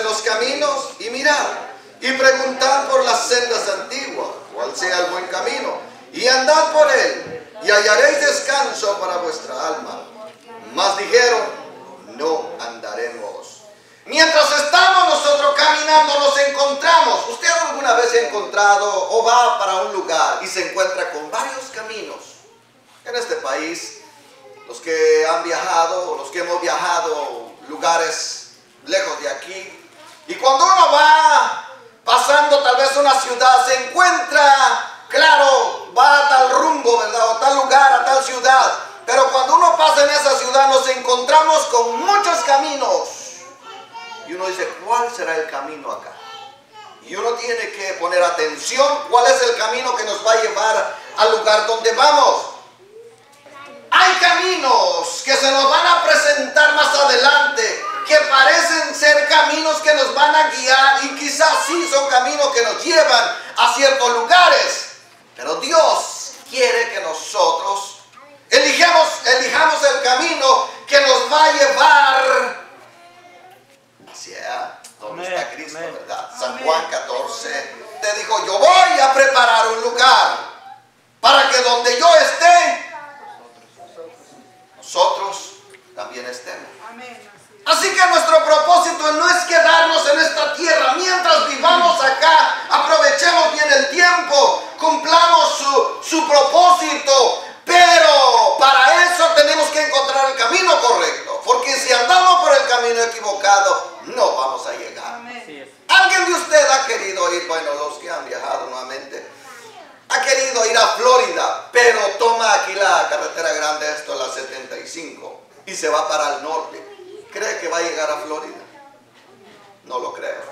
en los caminos y mirad, y preguntad por las sendas antiguas, cuál sea el buen camino, y andad por él, y hallaréis descanso para vuestra alma. Mas dijeron, no andaremos. Mientras estamos nosotros caminando, nos encontramos. ¿Usted alguna vez se ha encontrado o va para un lugar y se encuentra con varios caminos? En este país, los que han viajado, los que hemos viajado lugares lejos de aquí, y cuando uno va pasando tal vez una ciudad, se encuentra, claro, va a tal rumbo, ¿verdad? O tal lugar, a tal ciudad. Pero cuando uno pasa en esa ciudad, nos encontramos con muchos caminos. Y uno dice, ¿cuál será el camino acá? Y uno tiene que poner atención, ¿cuál es el camino que nos va a llevar al lugar donde vamos? Hay caminos que se nos van a presentar más adelante, que parecen ser caminos que nos van a guiar, y quizás sí son caminos que nos llevan a ciertos lugares. Pero Dios quiere que nosotros elijamos el camino que nos va a llevar hacia donde está Cristo, ¿verdad? San Juan 14 te dijo, yo voy a preparar un lugar para que donde yo esté, nosotros también estemos. Así que nuestro propósito no es quedarnos en esta tierra. Mientras vivamos acá, aprovechemos bien el tiempo, cumplamos su propósito. Pero para eso tenemos que encontrar el camino correcto. Porque si andamos por el camino equivocado, no vamos a llegar. ¿Alguien de usted ha querido ir? Bueno, los que han viajado nuevamente, ha querido ir a Florida, pero toma aquí la carretera grande, esto la 75, y se va para el norte. ¿Cree que va a llegar a Florida? No lo creo.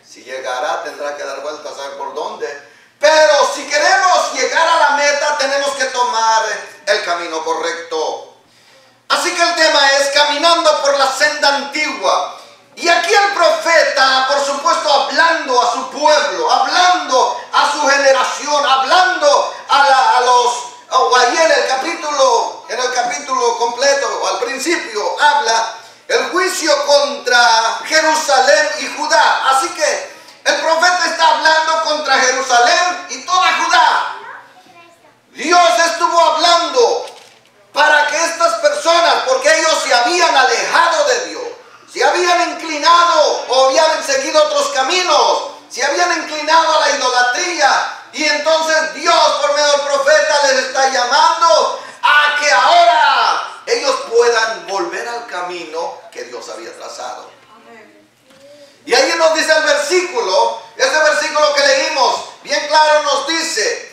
Si llegará, tendrá que dar vueltas a saber por dónde. Pero si queremos llegar a la meta, tenemos que tomar el camino correcto. Así que el tema es caminando por la senda antigua. Y aquí el profeta, por supuesto, hablando a su pueblo, hablando a su generación, hablando ahí en el capítulo completo, o al principio, habla el juicio contra Jerusalén y Judá. Así que el profeta está hablando contra Jerusalén y toda Judá. Dios estuvo hablando para que estas personas, porque ellos se habían alejado de Dios, se habían inclinado o habían seguido otros caminos, se habían inclinado a la idolatría, y entonces Dios por medio del profeta les está llamando a que ahora ellos puedan volver al camino que Dios había trazado. Y ahí nos dice el versículo, ese versículo que leímos, bien claro nos dice,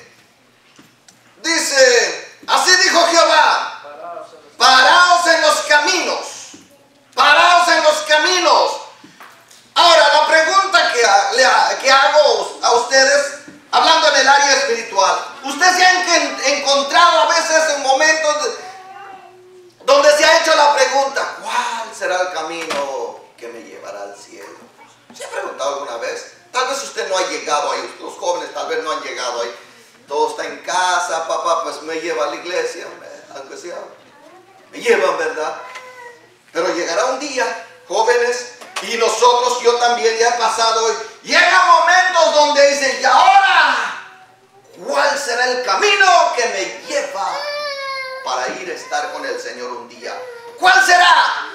así dijo Jehová, paraos en los caminos, paraos en los caminos. Ahora, la pregunta que hago a ustedes, hablando en el área espiritual, ¿usted se ha encontrado a veces en momentos donde se ha hecho la pregunta, ¿cuál será el camino que me llevará al cielo? ¿Se ha preguntado alguna vez? Tal vez usted no ha llegado ahí, los jóvenes tal vez no han llegado ahí. Todo está en casa, papá pues me lleva a la iglesia, aunque sea, me llevan, ¿verdad? Pero llegará un día, jóvenes, y nosotros, yo también ya he pasado hoy, llegan momentos donde dicen, ¿y ahora cuál será el camino que me lleva para ir a estar con el Señor un día? ¿Cuál será?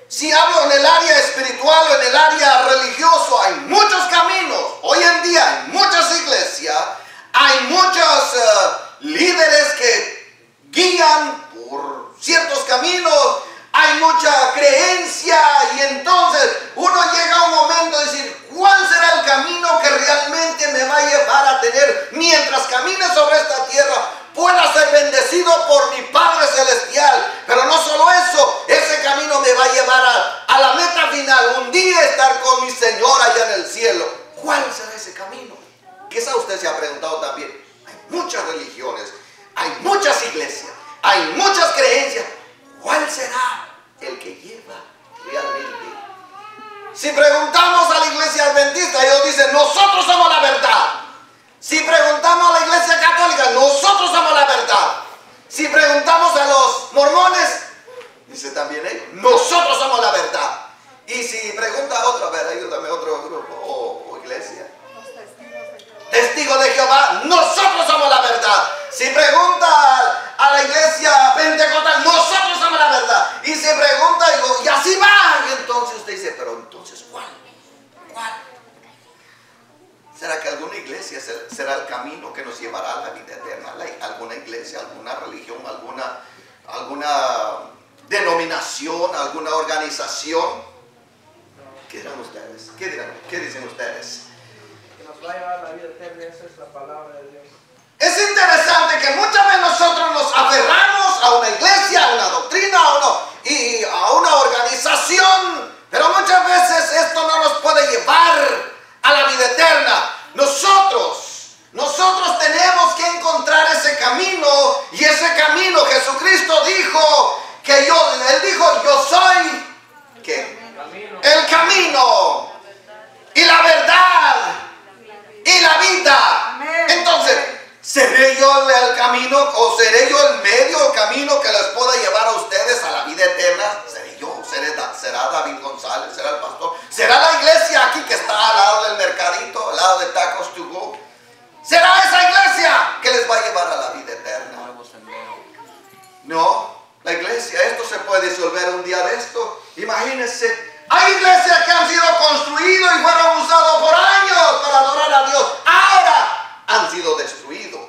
Si hablo en el área espiritual o en el área religioso, hay muchos caminos. Hoy en día hay muchas iglesias, hay muchos líderes que guían por ciertos caminos, hay mucha creencia, y entonces uno llega a un momento de decir, ¿cuál será el camino que realmente me va a llevar a tener, mientras camine sobre esta tierra, pueda ser bendecido por mi Padre Celestial? Pero no solo eso, ese camino me va a llevar a la meta final, un día estar con mi Señor allá en el cielo. ¿Cuál será ese camino? Quizá usted se ha preguntado también. Hay muchas religiones, hay muchas iglesias, hay muchas creencias. ¿Cuál será el que lleva realmente? Si preguntamos a la iglesia adventista, ellos dicen, nosotros somos la verdad. Si preguntamos a la iglesia católica, nosotros somos la verdad. Si preguntamos a los mormones, dice también ellos, nosotros somos la verdad. Y si pregunta a otro, a ver, ayúdame, otro grupo o iglesia. Testigos de Jehová, nosotros somos la verdad. Si pregunta a la iglesia pentecostal, nosotros somos la verdad. Y si pregunta, digo, y así va. Y entonces usted dice, pero entonces, ¿cuál? ¿Será que alguna iglesia será el camino que nos llevará a la vida eterna? ¿Alguna iglesia, alguna religión, alguna denominación, alguna organización? ¿Qué dirán ustedes? ¿Qué dicen ustedes? Que nos va a llevar a la vida eterna, esa es la palabra de Dios. Es interesante que muchas veces nosotros nos aferramos a una iglesia, a una doctrina y a una organización, pero muchas veces esto no nos puede llevar a la vida eterna. Nosotros tenemos que encontrar ese camino, y ese camino Jesucristo dijo que Él dijo, yo soy, ¿qué? El camino y la verdad y la vida. Entonces, ¿seré yo el camino o seré yo el medio camino que les pueda llevar a ustedes a la vida eterna? ¿Seré yo? ¿Será David González? ¿Será el pastor? ¿Será la iglesia aquí que está al lado del mercadito, al lado de Tacos to Go? ¿Será esa iglesia que les va a llevar a la vida eterna? No, la iglesia, esto se puede disolver un día de esto. Imagínense, hay iglesias que han sido construidas y fueron usadas por años para adorar a Dios. Ahora han sido destruidos.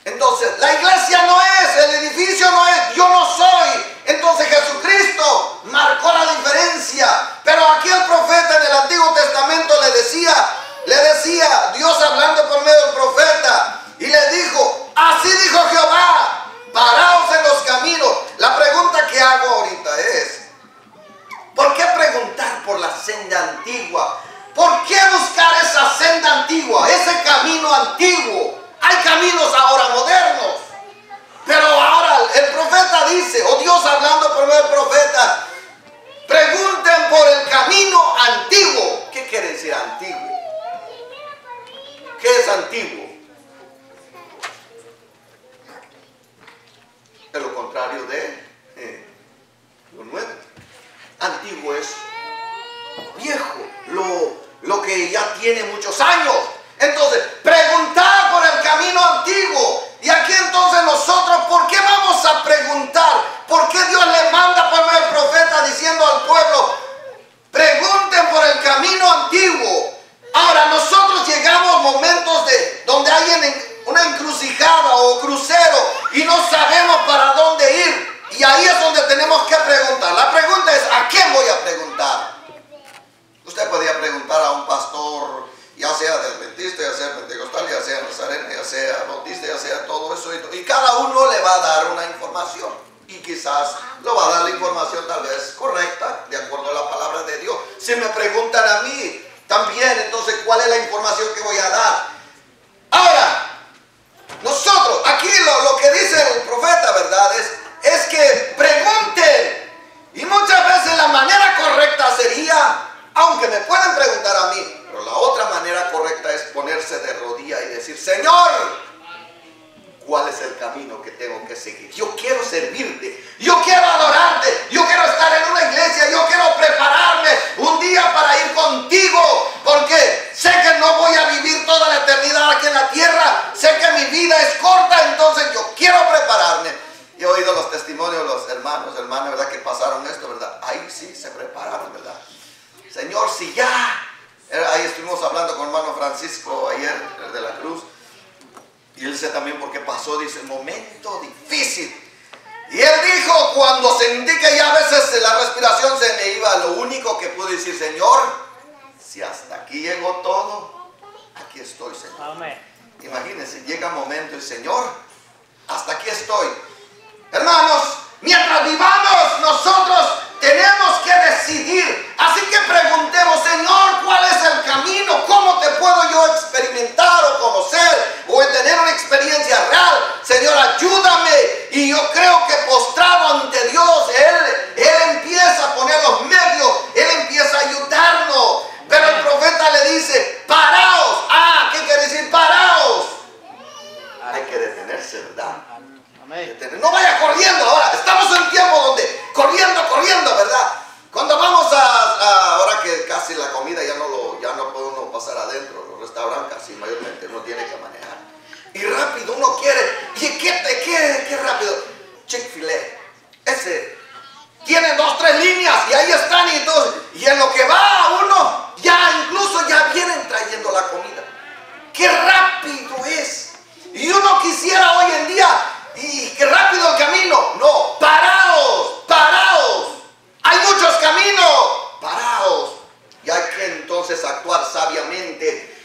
Entonces, la iglesia no es, el edificio no es, yo no soy. Entonces Jesucristo marcó la diferencia. Pero aquí el profeta en el Antiguo Testamento le decía, Dios hablando por medio del profeta, y le dijo, así dijo Jehová, paraos en los caminos. La pregunta que hago ahorita es, ¿por qué preguntar por la senda antigua? ¿Por qué buscar esa senda antigua, ese camino antiguo? Hay caminos ahora modernos. Pero ahora el profeta dice, o Dios hablando por medio del profeta, pregunten por el camino antiguo. ¿Qué quiere decir antiguo? ¿Qué es antiguo? Es lo contrario de lo nuevo. Antiguo es viejo, lo que ya tiene muchos años. Entonces, preguntar por el camino antiguo. Y aquí entonces nosotros, ¿por qué vamos a preguntar? ¿Por qué Dios le manda por medio del profeta diciendo al pueblo, pregunten por el camino antiguo? Ahora, nosotros llegamos a momentos donde hay una encrucijada o crucero y no sabemos para dónde ir. Y ahí es donde tenemos que preguntar. La pregunta es, ¿a quién voy a preguntar? Usted podría preguntar a un pastor, ya sea de adventista, ya sea pentecostal, ya sea nazareno, ya sea bautista, ya sea todo eso. Y cada uno le va a dar una información. Y quizás lo va a dar la información tal vez correcta, de acuerdo a la palabra de Dios. Si me preguntan a mí también, entonces, ¿cuál es la información que voy a dar? Ahora, nosotros, aquí lo que dice el profeta, ¿verdad? Es que pregunten. Y muchas veces la manera correcta sería, aunque me pueden preguntar a mí, pero la otra manera correcta es ponerse de rodillas y decir, Señor, ¿cuál es el camino que tengo que seguir? Yo quiero servirte, yo quiero adorarte, yo quiero estar en una iglesia, yo quiero prepararme un día para ir contigo, porque sé que no voy a vivir toda la eternidad aquí en la tierra, sé que mi vida es corta, entonces yo quiero prepararme. He oído los testimonios de los hermanos, hermanas, ¿verdad? Que pasaron esto, ¿verdad? Ahí sí se prepararon, ¿verdad? Señor, si ya. Ahí estuvimos hablando con el hermano Francisco ayer, el de la Cruz. Y él dice también porque pasó, dice, momento difícil. Y él dijo, cuando sentí que ya a veces la respiración se me iba, lo único que pude decir, Señor, si hasta aquí llegó todo, aquí estoy, Señor. Amén. Imagínense, llega un momento y Señor, hasta aquí estoy. Hermanos, mientras vivamos, nosotros tenemos que decidir. Así que preguntemos, Señor, ¿cuál es el camino? ¿Cómo te puedo yo experimentar o conocer o tener una experiencia real? Señor, ayúdame. Y yo creo que postrado ante Dios, Él empieza a poner los medios, Él empieza a ayudarnos. Pero el profeta le dice, paraos. ¿Qué quiere decir paraos? Hay que detenerse, ¿verdad? No vaya corriendo ahora. Estamos en un tiempo donde corriendo, ¿verdad? Cuando vamos a pasar adentro. Los restaurantes casi mayormente uno tiene que manejar. Y rápido uno quiere. ¿Y qué rápido? Chick-fil-A. Ese. Tiene 2, 3 líneas y ahí están y todo. Y en lo que va uno, incluso ya vienen trayendo la comida. ¡Qué rápido es! Y uno quisiera hoy en día, y qué rápido el camino. No, paraos. Hay muchos caminos, paraos. Y hay que entonces actuar sabiamente.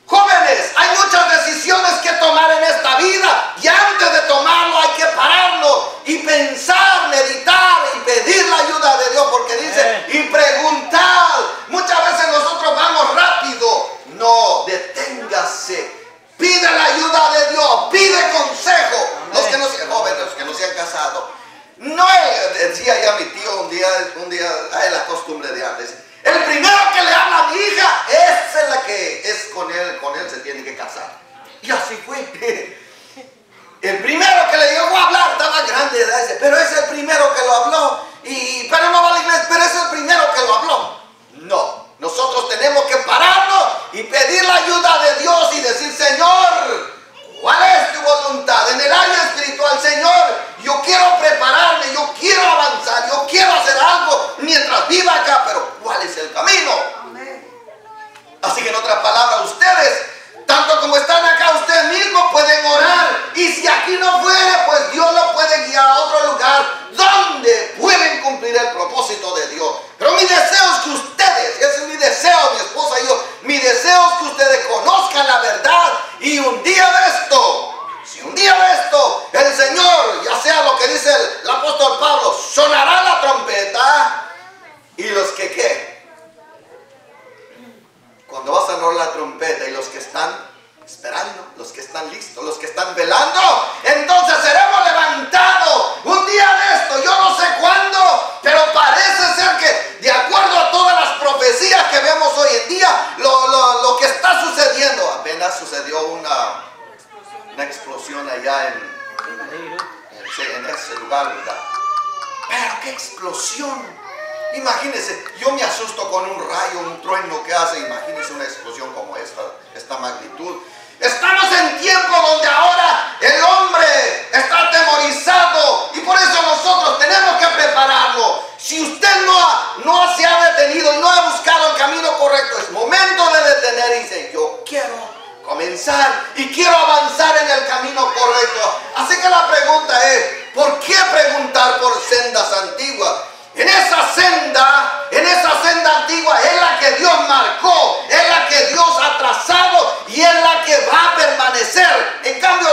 Jóvenes, hay muchas decisiones que tomar en esta vida. Y antes de tomarlo hay que pararlo y pensar, meditar y pedir la ayuda de Dios. Porque dice, y preguntar. Muchas veces nosotros vamos rápido. No, deténgase. Pide la ayuda de Dios, pide consejo. Los que no sean jóvenes, los que no se han casado. No, decía ya mi tío un día, es la costumbre de antes. El primero que le habla a mi hija, esa es la que es con él se tiene que casar. Y así fue. El primero que le llegó a hablar, estaba grande de edad, pero es el primero que lo habló. Pero no va a la iglesia, pero es el primero que lo habló. No. Nosotros tenemos que pararnos y pedir la ayuda de Dios y decir, Señor, ¿cuál es tu voluntad? En el área espiritual, Señor, yo quiero prepararme, yo quiero avanzar, yo quiero hacer algo mientras viva acá, pero ¿cuál es el camino? Amén. Así que en otras palabras, ustedes, tanto como están acá, ustedes mismos pueden orar. Y si aquí no fuere, pues Dios lo puede guiar a otro lugar donde pueden cumplir el propósito de Dios. Pero mi deseo es que ustedes, ese es mi deseo, mi esposa y yo, mi deseo es que ustedes conozcan la verdad. Y un día de esto, el Señor, ya sea lo que dice el apóstol Pablo, sonará la trompeta. Y los que ¿qué? Cuando va a sonar la trompeta y los que están esperando, los que están listos, los que están velando, entonces seremos levantados un día de esto. Yo no sé cuándo, pero parece ser que de acuerdo a todas las profecías que vemos hoy en día, lo que está sucediendo, apenas sucedió una explosión allá en ese lugar, ¿verdad? Pero qué explosión. Imagínense, yo me asusto con un rayo, un trueno que hace. Imagínense una explosión como esta magnitud. Estamos en tiempo donde ahora el hombre está atemorizado y por eso nosotros tenemos que prepararlo. Si usted no se ha detenido y no ha buscado el camino correcto, es momento de detener y decir, yo quiero comenzar y quiero avanzar en el camino correcto. Así que la pregunta es, ¿por qué preguntar por sendas antiguas? En esa senda antigua es la que Dios marcó, es la que Dios ha trazado y es la que va a permanecer. En cambio,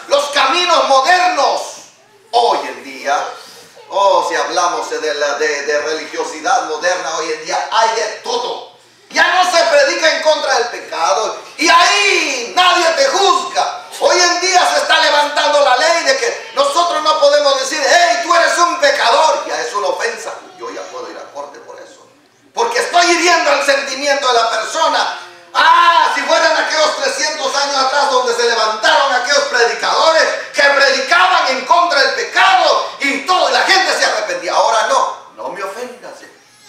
los caminos modernos, hoy en día, si hablamos de religiosidad moderna, hoy en día hay de todo. Ya no se predica en contra del pecado y ahí nadie te juzga. Hoy en día se está levantando la ley de que nosotros no podemos decir, hey, tú eres un pecador. Ya es una ofensa. Yo ya puedo ir a corte por eso. Porque estoy hiriendo el sentimiento de la persona. Si fueran aquellos 300 años atrás donde se levantaron aquellos predicadores que predicaban en contra del pecado y todo, y la gente se arrepentía. Ahora no me ofendas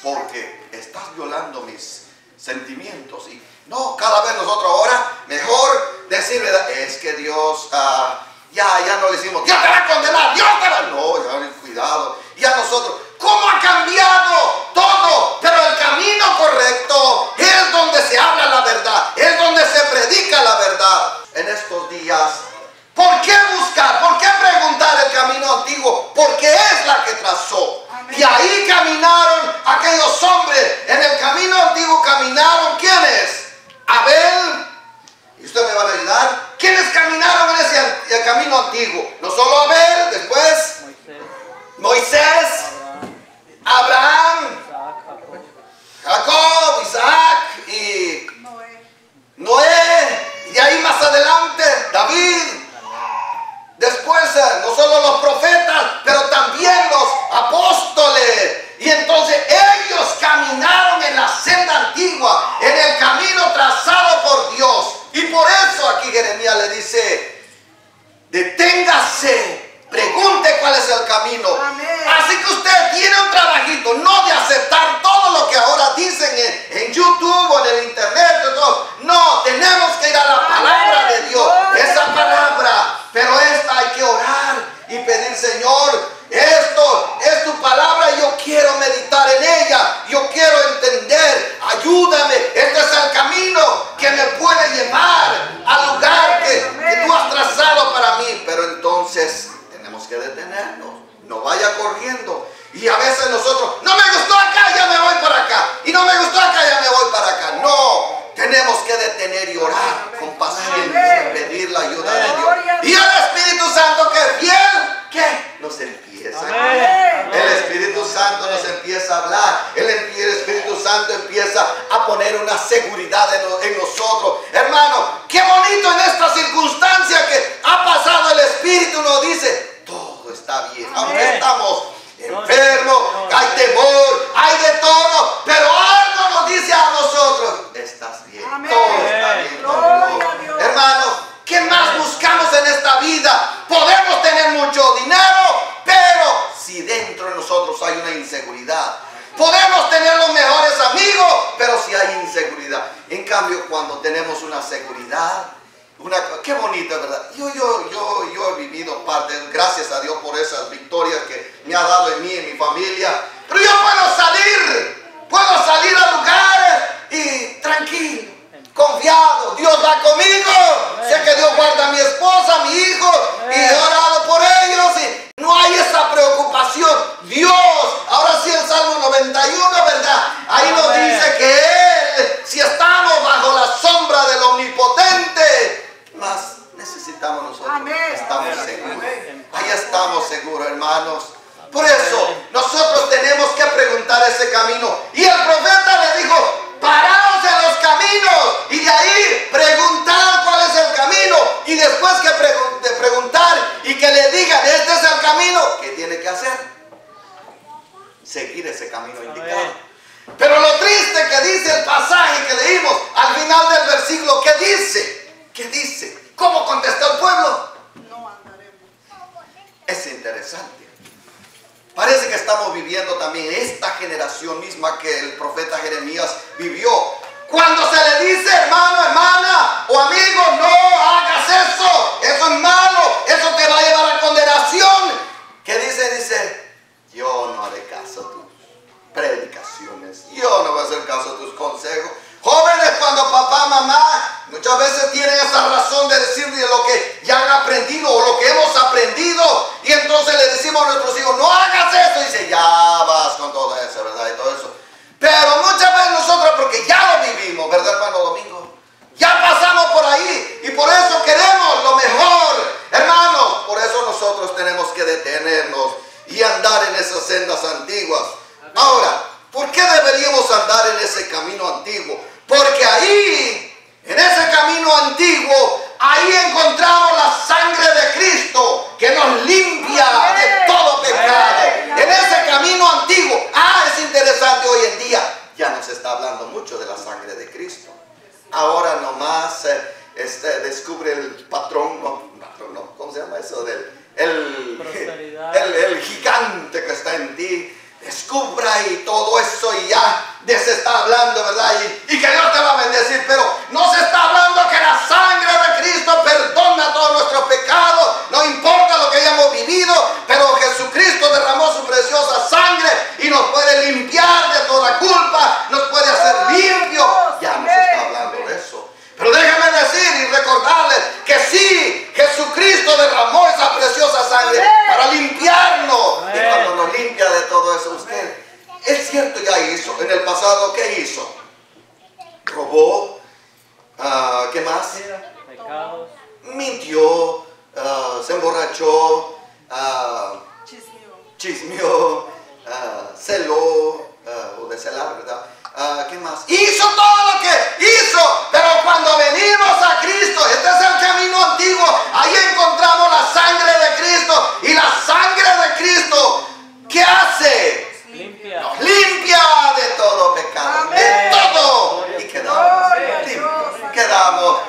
porque estás violando mis sentimientos. Y no, cada vez nosotros ahora mejor decir, ¿verdad? Es que Dios ya no le decimos, Dios te va a condenar, Dios te va. No, ya cuidado. Ya nosotros, ¿cómo ha cambiado todo? Pero el camino correcto es donde se habla la verdad, es donde se predica la verdad. En estos días, ¿por qué buscar? ¿Por qué preguntar el camino antiguo? Porque es la que trazó. Amén. Y ahí caminaron aquellos hombres. En el camino antiguo caminaron, ¿quiénes? Abel. ¿Y ustedes me van a ayudar? ¿Quiénes caminaron en ese camino antiguo? No solo Abel, después Moisés, Abraham, Jacob, Isaac y Noé. Y ahí más adelante David. Después no solo los profetas, pero también los apóstoles. Y entonces ellos caminaron en la senda antigua, en el camino trazado por Dios. Y por eso aquí Jeremías le dice, deténgase, pregunte cuál es el camino. Amén. Así que usted tiene un trabajito, no de aceptar todo lo que ahora dicen en YouTube o en el internet. Todo. No, detener y orar con paciencia, pedir la ayuda de Dios. Y el Espíritu Santo, que es fiel, ¿qué? Nos empieza a hablar. El Espíritu Santo nos empieza a hablar. El Espíritu Santo empieza a poner una seguridad en nosotros. Hermano, qué bonito en esta circunstancia que ha pasado el Espíritu nos dice, todo está bien. Aunque estamos enfermos, hay temor, hay de todo, pero algo nos dice a nosotros, estás bien, todo está bien conmigo. Hermano, ¿qué más buscamos en esta vida? Podemos tener mucho dinero, pero si dentro de nosotros hay una inseguridad. Podemos tener los mejores amigos, pero si hay inseguridad. En cambio, cuando tenemos una seguridad, qué bonito, ¿verdad? Yo he vivido parte, gracias a Dios por esas victorias que me ha dado en mí, en mi familia. Pero yo puedo salir a lugares y tranquilo, confiado. Dios va conmigo. Sé que Dios guarda a mi esposa, a mi hijo, y he orado por ellos y no hay esa preocupación. Dios, ahora sí el Salmo 91, ¿verdad? Ahí nos dice que Él, si estamos bajo la sombra del Omnipotente, más necesitamos nosotros. Estamos seguros. Ahí estamos seguros, hermanos. Por eso nosotros tenemos que preguntar ese camino. Y el profeta le dijo, paraos en los caminos. Y de ahí preguntar cuál es el camino. Y después que de preguntar y que le digan, este es el camino, ¿qué tiene que hacer? Seguir ese camino indicado. Pero lo triste que dice el pasaje que leímos al final del versículo, ¿qué dice? ¿Qué dice? ¿Cómo contestó el pueblo? No andaremos. Es interesante. Parece que estamos viviendo también esta generación misma que el profeta Jeremías vivió. Cuando se le dice, hermano, hermana o amigo, no hagas eso, eso es malo, eso te va a llevar a condenación. ¿Qué dice? Dice, yo no haré caso a tus predicaciones, yo no voy a hacer caso a tus consejos. Jóvenes, cuando papá, mamá, muchas veces tienen esa razón de decirle lo que ya han aprendido o lo que hemos aprendido. Y entonces le decimos a nuestros hijos, no hagas eso. Y dice, ya vas con todo eso, ¿verdad? Y todo eso. Pero muchas veces nosotros, porque ya lo vivimos, ¿verdad, hermano Domingo? Ya pasamos por ahí. Y por eso queremos lo mejor. Hermanos, por eso nosotros tenemos que detenernos y andar en esas sendas antiguas. Ahora, ¿por qué deberíamos andar en ese camino antiguo? Porque ahí, en ese camino antiguo, ahí encontramos la sangre de Cristo que nos limpia de todo pecado. En ese camino antiguo. Es interesante hoy en día. Ya no se está hablando mucho de la sangre de Cristo. Ahora nomás descubre el patrón, no, ¿cómo se llama eso? El gigante que está en ti. Descubra y todo eso y ya se está hablando, ¿verdad? Y que Dios te va a bendecir, pero no se está hablando que la sangre de Cristo perdona todos nuestros pecados, no importa lo que hayamos vivido, pero Jesucristo derramó su preciosa sangre y nos puede limpiar de toda culpa, nos puede hacer limpios. Ya no se está hablando de eso. Pero déjenme decir y recordarles que sí, Jesucristo derramó esa preciosa sangre para limpiarnos. Y cuando nos limpia de todo eso, usted, es cierto, ya hizo. En el pasado, ¿qué hizo? Robó. ¿Qué más? Pecados. Mintió. Se emborrachó. Chismeó. Celó. O de celar, ¿verdad? ¿Qué más? Hizo todo lo que hizo, pero cuando venimos a Cristo, este es el camino antiguo, ahí encontramos la sangre de Cristo, y la sangre de Cristo, ¿qué hace? Limpia. Nos limpia de todo pecado, de todo, y quedamos limpios, quedamos,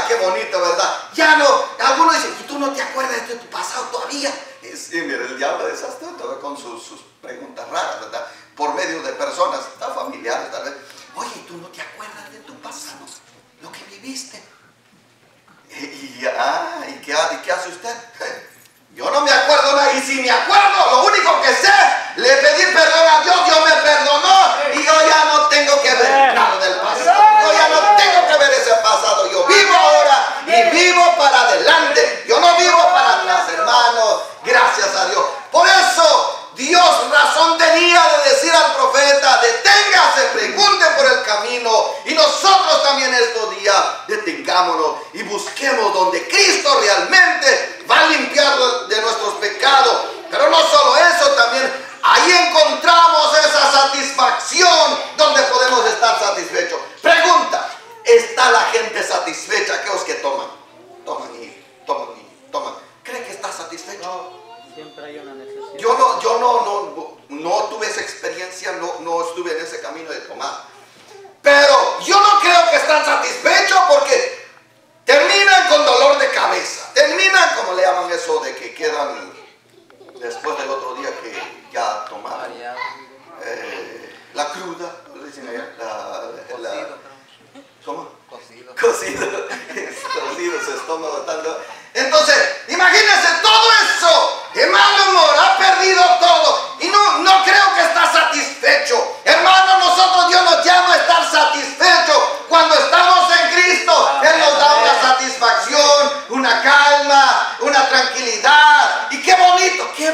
qué bonito, ¿verdad? Ya no, algunos dicen, ¿y tú no te acuerdas de tu pasado todavía? Sí, mire, el diablo es hasta con sus preguntas raras, ¿verdad? Por medio de personas tan familiares, tal vez. Oye, ¿tú no te acuerdas de tu pasado? Lo que viviste. ¿Y qué hace usted? Yo no me acuerdo nada. Y si me acuerdo, lo único que sé, le pedí perdón a Dios, Dios me perdonó. Y yo ya no tengo que ver nada del pasado. Yo ya no tengo que ver ese pasado. Yo vivo ahora y vivo para adelante. Yo no vivo para atrás, hermanos. Gracias a Dios. Por eso, Dios razón tenía de decir al profeta, deténgase, pregunte por el camino. Y nosotros también estos días metámonos y busquemos donde Cristo realmente va a limpiar de nuestros pecados. Pero no solo eso, también ahí encontramos esa satisfacción donde podemos estar satisfechos. Pregunta, ¿está la gente satisfecha? Aquellos que toman. ¿Cree que está satisfecho? No, siempre hay una necesidad. Yo no tuve esa experiencia, no estuve en ese camino de tomar. Pero yo no creo que están satisfechos porque terminan con dolor de cabeza. Terminan, como le llaman eso, de que quedan después del otro día que ya tomaron la cruda, ¿cómo le dicen allá? ¿Cómo? Cocido su estómago tanto. Entonces, imagínense todo eso, de mal humor, ha perdido todo y no creo que está satisfecho. Hermano, Dios nos llama a estar satisfechos cuando estamos en Cristo. Él nos da una satisfacción, una calma, una tranquilidad. Y qué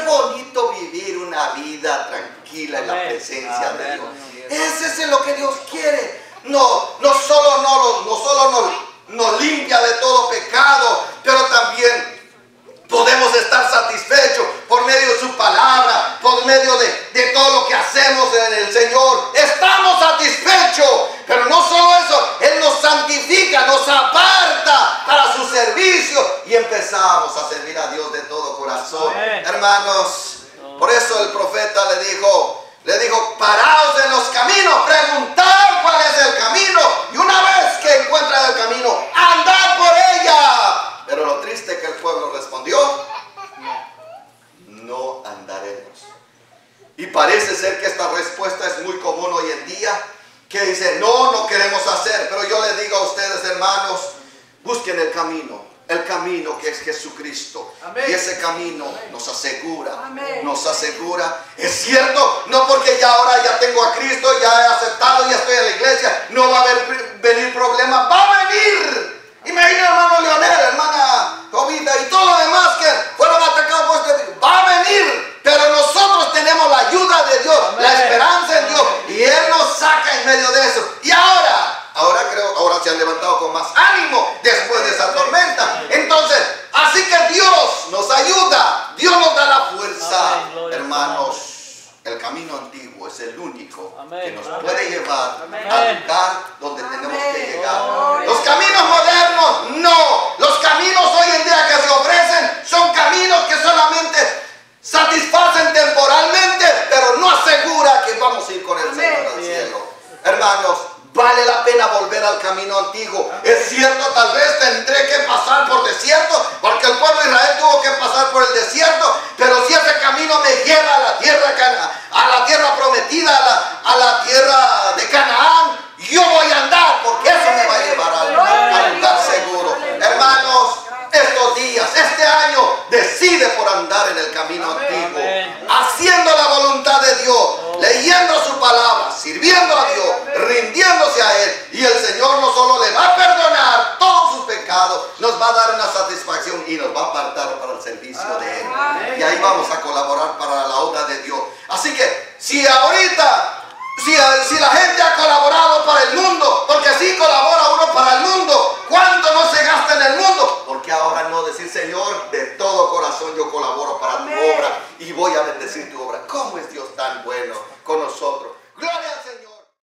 bonito vivir una vida tranquila en la presencia de Dios. Ese es lo que Dios quiere. No solo nos limpia de todo pecado, pero también podemos estar satisfechos por medio de su palabra, por medio de todo lo que hacemos en el Señor. Estamos satisfechos, pero no solo eso, Él nos santifica, nos aparta para su servicio y empezamos a servir a Dios de todo corazón. Amén. Hermanos, por eso el profeta le dijo, paraos en los caminos, preguntad cuál es el camino, y una vez que encuentran el camino, andad por ella. Pero lo triste es que el pueblo respondió, no andaremos. Y parece ser que esta respuesta es muy común hoy en día, que dice, no queremos hacer. Pero yo les digo a ustedes, hermanos, busquen el camino que es Jesucristo. Amén. Y ese camino nos asegura. Es cierto, no porque ahora tengo a Cristo, ya he aceptado, ya estoy en la iglesia, no va a venir problema, va a venir. Imagina, hermano Leonel, hermana Jovita y todo lo demás que fueron atacados por este virus, va a venir, pero nosotros tenemos la ayuda de Dios. Amén. La esperanza en Dios, y Él nos saca en medio de eso. Y ahora se han levantado con más ánimo después de esa tormenta. Entonces, así que Dios nos ayuda, Dios nos da la fuerza. Amén, hermanos, el camino antiguo es el único que nos puede llevar al lugar donde tenemos que llegar. Los caminos modernos, no. Los caminos hoy en día que se ofrecen son caminos que solamente satisfacen temporalmente, pero no asegura que vamos a ir con el Señor al cielo. Hermanos, vale la pena volver al camino antiguo. Es cierto, tal vez tendré que pasar por desierto, porque el pueblo de Israel tuvo que pasar por el desierto, pero si ese camino me lleva a la tierra prometida, a la tierra de Canaán, yo voy a andar, porque eso me va a llevar al lugar seguro. Hermanos, estos días, este año, decide por andar en el camino antiguo, haciendo la voluntad de Dios, leyendo su palabra, sirviendo a Dios, rindiéndose a Él, y el Señor no solo le va a perdonar todos sus pecados, nos va a dar una satisfacción y nos va a apartar para el servicio de Él. Y ahí vamos a colaborar para la obra de Dios. Así que, si ahorita, si la gente ha colaborado para el mundo, porque así colabora uno para el mundo, ¿cuánto no se gasta en el mundo? Porque ahora no decir, Señor, de todo corazón yo colaboro para tu obra y voy a bendecir tu obra. ¿Cómo